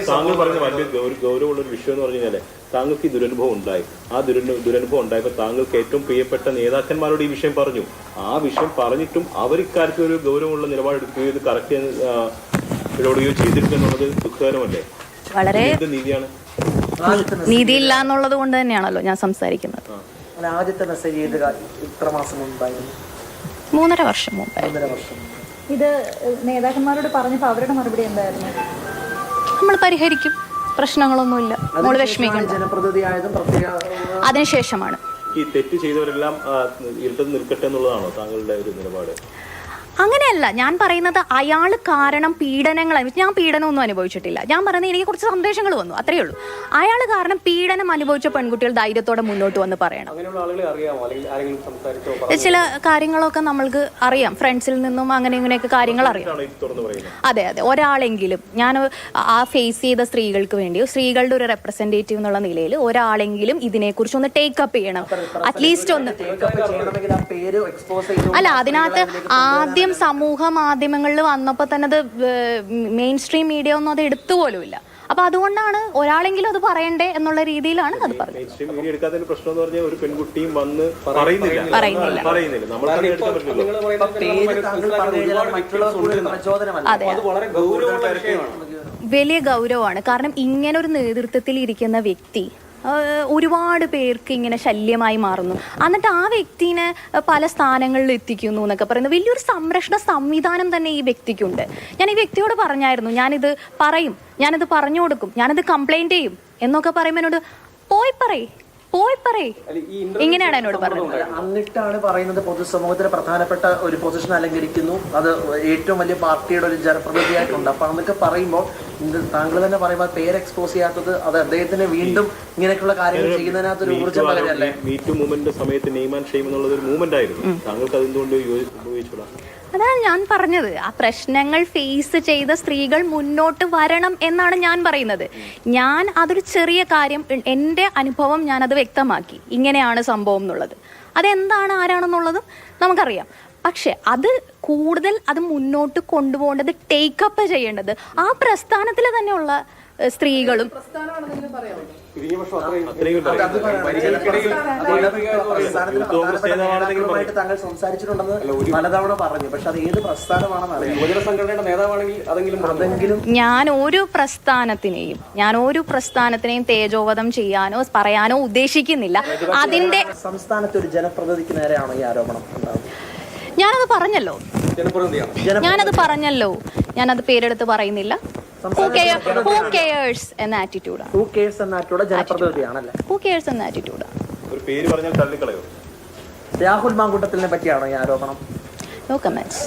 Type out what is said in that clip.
താങ്കൾ പറഞ്ഞ വലിയ ഗൗരവമുള്ള ഒരു വിഷയം എന്ന് പറഞ്ഞു കഴിഞ്ഞാൽ താങ്കൾക്ക് ഈ ദുരനുഭവം ഉണ്ടായി. ആ ദുരനുഭവം ഉണ്ടായപ്പോൾ താങ്കൾക്ക് ഏറ്റവും പ്രിയപ്പെട്ട നേതാക്കന്മാരോട് ഈ വിഷയം പറഞ്ഞു. ആ വിഷയം പറഞ്ഞിട്ടും അവർ ഇക്കാര്യത്തിൽ ഒരു ഗൗരവമുള്ള നിലപാടെടുക്കുകയോ ഇത് കറക്റ്റ് ഇടപെടുകയോ ചെയ്തിരിക്കുന്നുള്ളത് ദുഃഖകരമല്ലേ? വളരെ നീതിയാണ്. നീതിയില്ല എന്നുള്ളത് കൊണ്ട് തന്നെയാണല്ലോ ഞാൻ സംസാരിക്കുന്നത്. ആദ്യത്തെ മെസ്സേജ് ഇത്ര മാസം മുമ്പായിരുന്നു, 3.5 വർഷം മുമ്പായിരുന്നു. 1.5 വർഷം. ഇത് നേതാക്കന്മാരോട് പറഞ്ഞപ്പോൾ അവരുടെ മറുപടി എന്തായിരുന്നു? നമ്മൾ പരിഹരിക്കും, പ്രശ്നങ്ങളൊന്നുമില്ല, നമ്മൾ വിഷമിക്കണം. ജനപ്രതിനിധി ആയതും പ്രത്യേക അതിനുശേഷമാണ്. ഈ തെറ്റ് ചെയ്തവരെല്ലാം ഇരുട്ടത്ത് നിൽക്കട്ടെ എന്നുള്ളതാണോ താങ്കളുടെ ഒരു നിലപാട്? അങ്ങനെയല്ല ഞാൻ പറയുന്നത്. അയാൾ കാരണം പീഡനങ്ങൾ, ഞാൻ പീഡനമൊന്നും അനുഭവിച്ചിട്ടില്ല. ഞാൻ പറയുന്നത് എനിക്ക് കുറച്ച് സന്ദേശങ്ങൾ വന്നു, അത്രയേ ഉള്ളൂ. അയാൾ കാരണം പീഡനം അനുഭവിച്ച പെൺകുട്ടികൾ ധൈര്യത്തോടെ മുന്നോട്ട് വന്ന് പറയണം. ചില കാര്യങ്ങളൊക്കെ നമ്മൾക്ക് അറിയാം, ഫ്രണ്ട്സിൽ നിന്നും അങ്ങനെ ഇങ്ങനെയൊക്കെ കാര്യങ്ങൾ അറിയാം. അതെ അതെ, ഒരാളെങ്കിലും ഞാൻ ആ ഫേസ് ചെയ്ത സ്ത്രീകൾക്ക് വേണ്ടി, സ്ത്രീകളുടെ ഒരു റെപ്രസെന്റേറ്റീവ് എന്നുള്ള നിലയിൽ ഒരാളെങ്കിലും ഇതിനെക്കുറിച്ച് ഒന്ന് ടേക്കപ്പ് ചെയ്യണം, അറ്റ്ലീസ്റ്റ് ഒന്ന്. അല്ല, അതിനകത്ത് ആദ്യം സമൂഹ മാധ്യമങ്ങളിൽ വന്നപ്പോ തന്നെ അത് മെയിൻ സ്ട്രീം മീഡിയ ഒന്നും അത് എടുത്തു പോലും ഇല്ല. അപ്പൊ അതുകൊണ്ടാണ് ഒരാളെങ്കിലും അത് പറയണ്ടേ എന്നുള്ള രീതിയിലാണ് അത് പറഞ്ഞത്. വലിയ ഗൗരവമാണ്. കാരണം ഇങ്ങനെ ഒരു നേതൃത്വത്തിൽ ഇരിക്കുന്ന വ്യക്തി ഒരുപാട് പേർക്ക് ഇങ്ങനെ ശല്യമായി മാറുന്നു, എന്നിട്ട് ആ വ്യക്തിനെ പല സ്ഥാനങ്ങളിൽ എത്തിക്കുന്നു എന്നൊക്കെ പറയുന്നത് വലിയൊരു സംരക്ഷണ സംവിധാനം തന്നെ ഈ വ്യക്തിക്കുണ്ട്. ഞാൻ ഈ വ്യക്തിയോട് പറഞ്ഞായിരുന്നു, ഞാനിത് പറയും, ഞാനിത് പറഞ്ഞു കൊടുക്കും, ഞാനിത് കംപ്ലൈന്റ് ചെയ്യും എന്നൊക്കെ പറയുമ്പോൾ എന്നോട് പോയി പറയ് ഇങ്ങനെയാണ് എന്നോട് പറഞ്ഞത്. എന്നിട്ടാണ് പറയുന്നത് പൊതുസമൂഹത്തിലെ പ്രധാനപ്പെട്ട ഒരു പൊസിഷൻ അലങ്കരിക്കുന്നു, അത് ഏറ്റവും വലിയ പാർട്ടിയുടെ ഒരു ജനപ്രതിനിധിയായിട്ടുണ്ട്. അപ്പൊ അതൊക്കെ പറയുമ്പോൾ താങ്കൾ തന്നെ പറയുമ്പോൾ പേര് എക്സ്പോസ് ചെയ്യാത്തത് അത് അദ്ദേഹത്തിന് വീണ്ടും ഇങ്ങനെയൊക്കെയുള്ള കാര്യങ്ങൾ ചെയ്യുന്നതിനകത്ത് ഒരു ഊർജ്ജം പകരല്ലേ? മീറ്റു മൂവ്മെന്റിന്റെ സമയത്ത് നെയിം ആൻഡ് ഷെയിം എന്നുള്ളത് ഒരു മൂവ്മെന്റ് ആയിരുന്നു. താങ്കൾക്ക് അതെന്തുകൊണ്ട് ഉപയോഗിച്ചൂടാ? അതാണ് ഞാൻ പറഞ്ഞത്. ആ പ്രശ്നങ്ങൾ ഫേസ് ചെയ്ത സ്ത്രീകൾ മുന്നോട്ട് വരണം എന്നാണ് ഞാൻ പറയുന്നത്. ഞാൻ അതൊരു ചെറിയ കാര്യം, എൻ്റെ അനുഭവം ഞാനത് വ്യക്തമാക്കി, ഇങ്ങനെയാണ് സംഭവം എന്നുള്ളത്. അതെന്താണ് ആരാണെന്നുള്ളതും നമുക്കറിയാം. പക്ഷെ അത് കൂടുതൽ അത് മുന്നോട്ട് കൊണ്ടുപോകേണ്ടത്, ടേക്കപ്പ് ചെയ്യേണ്ടത് ആ പ്രസ്ഥാനത്തിൽ തന്നെയുള്ള സ്ത്രീകളും. താങ്കൾ സംസാരിച്ചിട്ടുണ്ടെന്ന് പലതവണ പറഞ്ഞു, പക്ഷെ അത് ഏത് പ്രസ്ഥാനമാണെന്ന് അറിയാം. ഞാൻ ഒരു പ്രസ്ഥാനത്തിനെയും തേജോവധം ചെയ്യാനോ പറയാനോ ഉദ്ദേശിക്കുന്നില്ല. അതിന്റെ സംസ്ഥാനത്ത് ഒരു ജനപ്രതിനിധിക്ക് നേരെയാണോ ഈ ആരോപണം? ഞാനത് പറഞ്ഞല്ലോ, ഞാനത് പേരെടുത്ത് പറയുന്നില്ല. Who cares എന്ന ആറ്റിറ്റ്യൂഡാണ്. ഒരു പേര് പറഞ്ഞാൽ തള്ളിക്കളയോ? രാഹുൽ മാങ്കൂട്ടത്തിനെ പറ്റിയാണോ ഈ ആരോപണം? No comments.